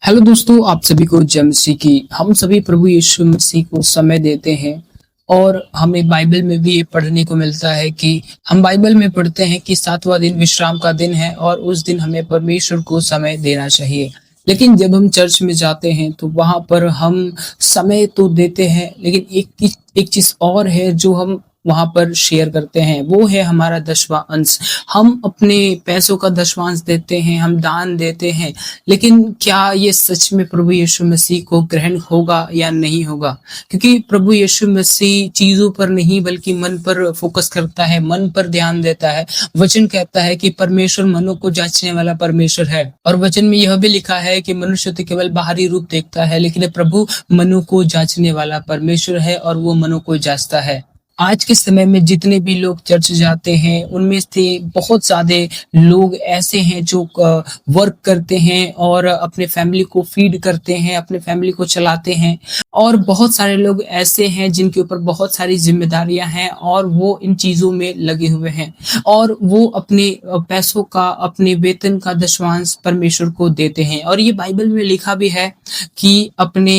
Hello दोस्तों, आप सभी को जय मसीह की। हम सभी प्रभु यीशु मसीह को समय देते हैं और हमें बाइबल में भी ये पढ़ने को मिलता है कि हम बाइबल में पढ़ते हैं कि 7वां दिन विश्राम का दिन है और उस दिन हमें परमेश्वर को समय देना चाहिए। लेकिन जब हम चर्च में जाते हैं तो वहाँ पर हम समय तो देते हैं, लेकिन एक चीज़ और है जो हम वहाँ पर शेयर करते हैं, वो है हमारा 10वां अंश। हम अपने पैसों का 10वां अंश देते हैं, हम दान देते हैं, लेकिन क्या ये सच में प्रभु यीशु मसीह को ग्रहण होगा या नहीं होगा? क्योंकि प्रभु यीशु मसीह चीज़ों पर नहीं बल्कि मन पर फ़ोकस करता है, मन पर ध्यान देता है। वचन कहता है कि परमेश्वर मनों को जाँचने वाला परमेश्वर है और वचन में यह भी लिखा है कि मनुष्य तो केवल बाहरी रूप देखता है, लेकिन प्रभु मनों को जाँचने वाला परमेश्वर है और वो मनों को जाँचता है। आज के समय में जितने भी लोग चर्च जाते हैं, उनमें से बहुत ज़्यादा लोग ऐसे हैं जो वर्क करते हैं और अपने फैमिली को फीड करते हैं, अपने फैमिली को चलाते हैं। और बहुत सारे लोग ऐसे हैं जिनके ऊपर बहुत सारी ज़िम्मेदारियाँ हैं और वो इन चीज़ों में लगे हुए हैं और वो अपने पैसों का, अपने वेतन का दशमांश परमेश्वर को देते हैं। और ये बाइबल में लिखा भी है कि अपने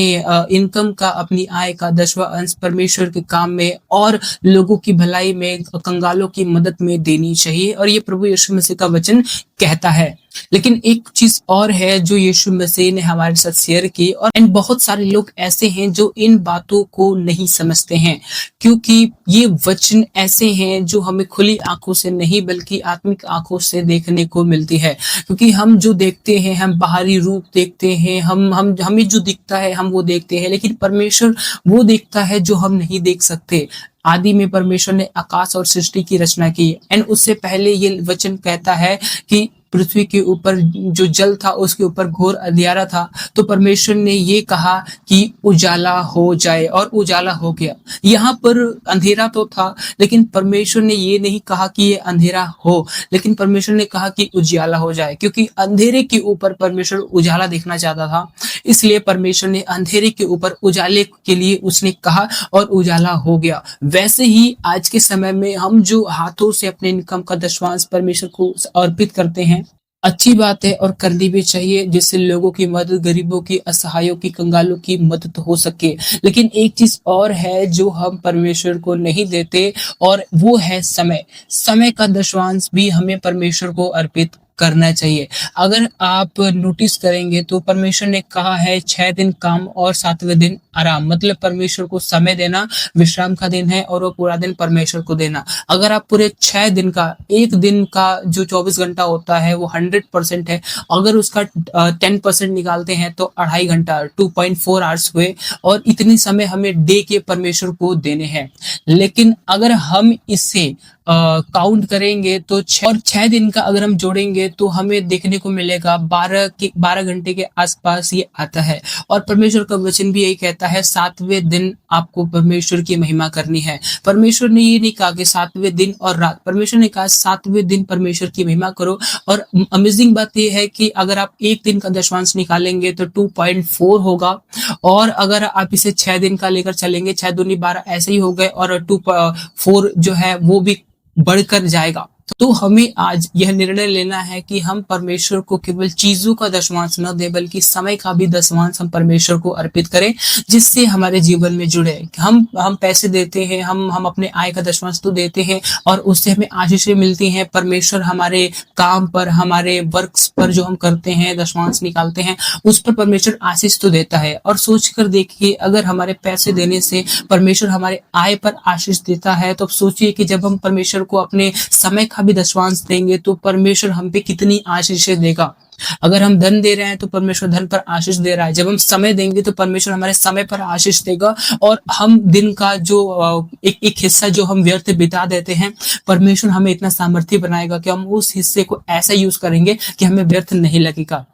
इनकम का, अपनी आय का 10वां अंश परमेश्वर के काम में और लोगों की भलाई में, कंगालों की मदद में देनी चाहिए, और ये प्रभु यीशु मसीह का वचन कहता है। लेकिन एक चीज और है जो यीशु मसीह ने हमारे साथ शेयर की, और एंड बहुत सारे लोग ऐसे हैं जो इन बातों को नहीं समझते हैं, क्योंकि ये वचन ऐसे हैं जो हमें खुली आंखों से नहीं बल्कि आत्मिक आंखों से देखने को मिलती है। क्योंकि हम जो देखते हैं, हम बाहरी रूप देखते हैं, हम हमें जो दिखता है हम वो देखते हैं, लेकिन परमेश्वर वो देखता है जो हम नहीं देख सकते। आदि में परमेश्वर ने आकाश और सृष्टि की रचना की, एंड उससे पहले ये वचन कहता है कि पृथ्वी के ऊपर जो जल था उसके ऊपर घोर अंधियारा था, तो परमेश्वर ने ये कहा कि उजाला हो जाए, और उजाला हो गया। यहाँ पर अंधेरा तो था, लेकिन परमेश्वर ने ये नहीं कहा कि ये अंधेरा हो, लेकिन परमेश्वर ने कहा कि उजाला हो जाए, क्योंकि अंधेरे के ऊपर परमेश्वर उजाला देखना चाहता था। इसलिए परमेश्वर ने अंधेरे के ऊपर उजाले के लिए उसने कहा और उजाला हो गया। वैसे ही आज के समय में हम जो हाथों से अपने इनकम का दशमांश परमेश्वर को अर्पित करते हैं, अच्छी बात है और करनी भी चाहिए, जिससे लोगों की मदद, गरीबों की, असहायों की, कंगालों की मदद हो सके। लेकिन एक चीज और है जो हम परमेश्वर को नहीं देते, और वो है समय। समय का दशमांश भी हमें परमेश्वर को अर्पित करना चाहिए। अगर आप नोटिस करेंगे तो परमेश्वर ने कहा है 6 दिन काम और 7वें दिन आराम, मतलब परमेश्वर को समय देना विश्राम का दिन है और वो पूरा दिन परमेश्वर को देना। अगर आप पूरे 6 दिन का, एक दिन का जो 24 घंटा होता है वो 100% है, अगर उसका 10% निकालते हैं तो 2.5 घंटा, 2.4 आवर्स हुए, और इतनी समय हमें डे के परमेश्वर को देने हैं। लेकिन अगर हम इससे काउंट करेंगे तो 6 दिन का अगर हम जोड़ेंगे तो हमें देखने को मिलेगा 12 घंटे के आसपास ये आता है। और परमेश्वर का वचन भी यही कहता है, 7वें दिन आपको परमेश्वर की महिमा करनी है। परमेश्वर ने ये नहीं कहा कि 7वें दिन और रात, परमेश्वर ने कहा 7वें दिन परमेश्वर की महिमा करो। और अमेजिंग बात यह है कि अगर आप एक दिन का दशमांश निकालेंगे तो 2.4 होगा, और अगर आप इसे 6 दिन का लेकर चलेंगे, 6 दूनी 12 ऐसे ही हो गए, और 2.4 जो है वो भी बढ़कर जाएगा। तो हमें आज यह निर्णय लेना है कि हम परमेश्वर को केवल चीजों का दशमांश न दें बल्कि समय का भी दशमांश हम परमेश्वर को अर्पित करें, जिससे हमारे जीवन में जुड़े। हम पैसे देते हैं, हम अपने आय का दशमांश तो देते हैं और उससे हमें आशीषें मिलती हैं। परमेश्वर हमारे काम पर, हमारे वर्क्स पर जो हम करते हैं, दशमांश निकालते हैं, उस पर परमेश्वर आशीष तो देता है। और सोच कर देखिए, अगर हमारे पैसे देने से परमेश्वर हमारे आय पर आशीष देता है, तो सोचिए कि जब हम परमेश्वर को अपने समय का भी दशमांश देंगे तो परमेश्वर हम पे कितनी आशीषें देगा। अगर हम धन दे रहे हैं तो परमेश्वर धन पर आशीष दे रहा है, जब हम समय देंगे तो परमेश्वर हमारे समय पर आशीष देगा। और हम दिन का जो एक हिस्सा जो हम व्यर्थ बिता देते हैं, परमेश्वर हमें इतना सामर्थ्य बनाएगा कि हम उस हिस्से को ऐसा यूज करेंगे कि हमें व्यर्थ नहीं लगेगा।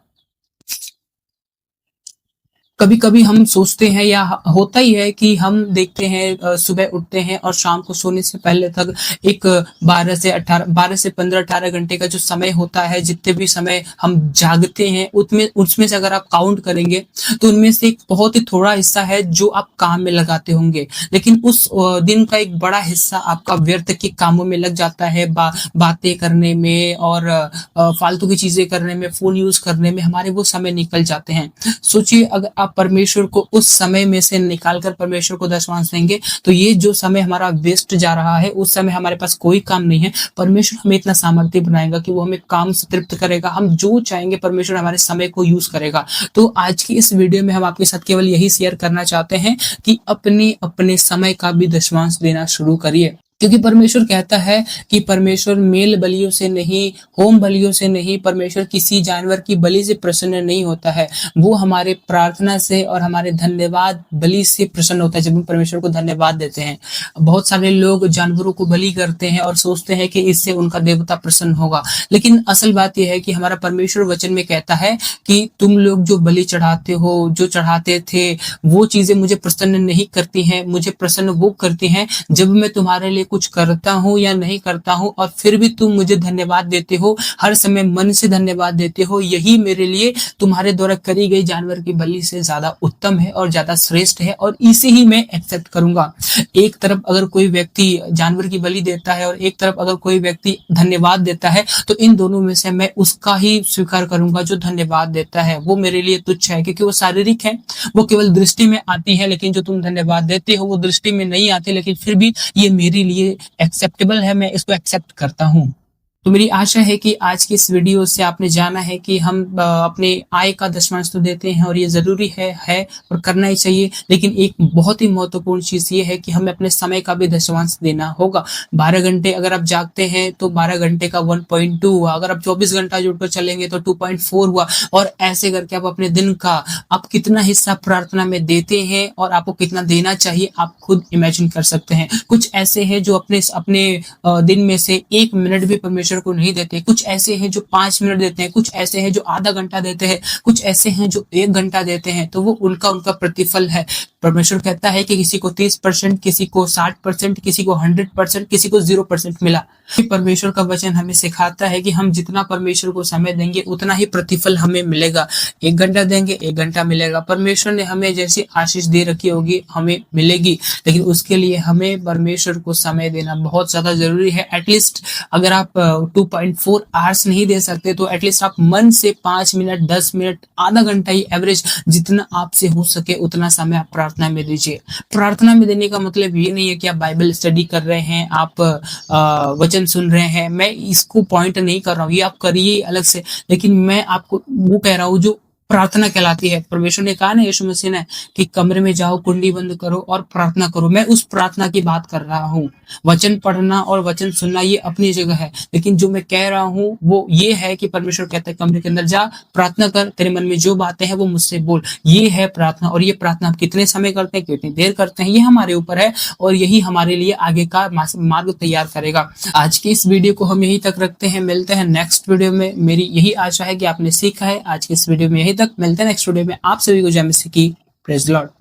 कभी कभी हम सोचते हैं या होता ही है कि हम देखते हैं सुबह उठते हैं और शाम को सोने से पहले तक एक 12 से 15 18 घंटे का जो समय होता है, जितने भी समय हम जागते हैं उसमें उसमें से अगर आप काउंट करेंगे तो उनमें से एक बहुत ही थोड़ा हिस्सा है जो आप काम में लगाते होंगे, लेकिन उस दिन का एक बड़ा हिस्सा आपका व्यर्थ के कामों में लग जाता है, बातें करने में और फालतू की चीजें करने में, फोन यूज करने में हमारे वो समय निकल जाते हैं। सोचिए अगर आप परमेश्वर को उस समय में से निकाल कर परमेश्वर को दशमांश देंगे तो ये जो समय हमारा वेस्ट जा रहा है, उस समय हमारे पास कोई काम नहीं है, परमेश्वर हमें इतना सामर्थ्य बनाएगा कि वो हमें काम से तृप्त करेगा। हम जो चाहेंगे परमेश्वर हमारे समय को यूज करेगा। तो आज की इस वीडियो में हम आपके साथ केवल यही शेयर करना चाहते हैं कि अपने अपने समय का भी दशमांश देना शुरू करिए, क्योंकि परमेश्वर कहता है कि परमेश्वर मेल बलियों से नहीं, होम बलियों से नहीं, परमेश्वर किसी जानवर की बलि से प्रसन्न नहीं होता है, वो हमारे प्रार्थना से और हमारे धन्यवाद बलि से प्रसन्न होता है, जब हम परमेश्वर को धन्यवाद देते हैं। बहुत सारे लोग जानवरों को बलि करते हैं और सोचते हैं कि इससे उनका देवता प्रसन्न होगा, लेकिन असल बात यह है कि हमारा परमेश्वर वचन में कहता है कि तुम लोग जो बलि चढ़ाते हो, जो चढ़ाते थे, वो चीजें मुझे प्रसन्न नहीं करती हैं। मुझे प्रसन्न वो करती हैं जब मैं तुम्हारे लिए कुछ करता हूं या नहीं करता हूं और फिर भी तुम मुझे धन्यवाद देते हो, हर समय मन से धन्यवाद देते हो। यही मेरे लिए तुम्हारे द्वारा करी गई जानवर की बलि से ज्यादा उत्तम है और ज्यादा श्रेष्ठ है, और इसे ही मैं एक्सेप्ट करूंगा। एक तरफ अगर कोई व्यक्ति जानवर की बलि देता है और एक तरफ अगर कोई व्यक्ति धन्यवाद देता है, तो इन दोनों में से मैं उसका ही स्वीकार करूंगा जो धन्यवाद देता है। वो मेरे लिए तुच्छ है क्योंकि वो शारीरिक है, वो केवल दृष्टि में आती है, लेकिन जो तुम धन्यवाद देते हो वो दृष्टि में नहीं आती, लेकिन फिर भी ये मेरे लिए एक्सेप्टेबल है, मैं इसको एक्सेप्ट करता हूं। तो मेरी आशा है कि आज की इस वीडियो से आपने जाना है कि हम अपने आय का दशमांश तो देते हैं और ये जरूरी है और करना ही चाहिए, लेकिन एक बहुत ही महत्वपूर्ण चीज ये है कि हमें अपने समय का भी दशमांश देना होगा। 12 घंटे अगर आप जागते हैं तो 12 घंटे का 1.2 हुआ, अगर आप 24 घंटा जुड़कर चलेंगे तो 2.4 हुआ, और ऐसे करके आप अपने दिन का आप कितना हिस्सा प्रार्थना में देते हैं और आपको कितना देना चाहिए आप खुद इमेजिन कर सकते हैं। कुछ ऐसे हैं जो अपने दिन में से 1 मिनट भी परमेश्वर को नहीं देते, कुछ ऐसे हैं जो 5 मिनट देते हैं, कुछ ऐसे हैं जो आधा घंटा देते हैं, कुछ ऐसे हैं जो 1 घंटा देते हैं, तो वो उनका प्रतिफल है। परमेश्वर कहता है कि किसी को 30%, किसी को 60%, किसी को 100%, किसी को 0% मिला। परमेश्वर का वचन हमें सिखाता है कि हम जितना परमेश्वर को समय देंगे उतना ही प्रतिफल हमें मिलेगा। 1 घंटा देंगे 1 घंटा मिलेगा। परमेश्वर ने हमें जैसी आशीष दे रखी होगी हमें मिलेगी, लेकिन उसके लिए हमें परमेश्वर को समय देना बहुत ज्यादा जरूरी है। एटलीस्ट अगर आप 2.4 आवर्स नहीं दे सकते तो एटलीस्ट आप मन से 5 मिनट, 10 मिनट, आधा घंटा ही एवरेज जितना आपसे हो सके उतना समय आप प्रार्थना में दीजिए। प्रार्थना में देने का मतलब ये नहीं है कि आप बाइबल स्टडी कर रहे हैं, आप वचन सुन रहे हैं, मैं इसको पॉइंट नहीं कर रहा हूँ, ये आप करिए अलग से, लेकिन मैं आपको वो कह रहा हूँ जो प्रार्थना कहलाती है। परमेश्वर ने कहा ना यीशु मसीह ने कि कमरे में जाओ, कुंडी बंद करो और प्रार्थना करो। मैं उस प्रार्थना की बात कर रहा हूँ। वचन पढ़ना और वचन सुनना ये अपनी जगह है, लेकिन जो मैं कह रहा हूँ वो ये है कि परमेश्वर कहता है कमरे के अंदर जा, प्रार्थना कर, तेरे मन में जो बातें हैं वो मुझसे बोल। ये है प्रार्थना, और ये प्रार्थना आप कितने समय करते हैं, कितनी देर करते हैं, ये हमारे ऊपर है, और यही हमारे लिए आगे का मार्ग तैयार करेगा। आज की इस वीडियो को हम यही तक रखते हैं, मिलते हैं नेक्स्ट वीडियो में। मेरी यही आशा है कि आपने सीखा है। आज की इस वीडियो में यही तक, मिलते हैं नेक्स्ट वीडियो में। आप सभी को जय मसीह की। Praise the Lord.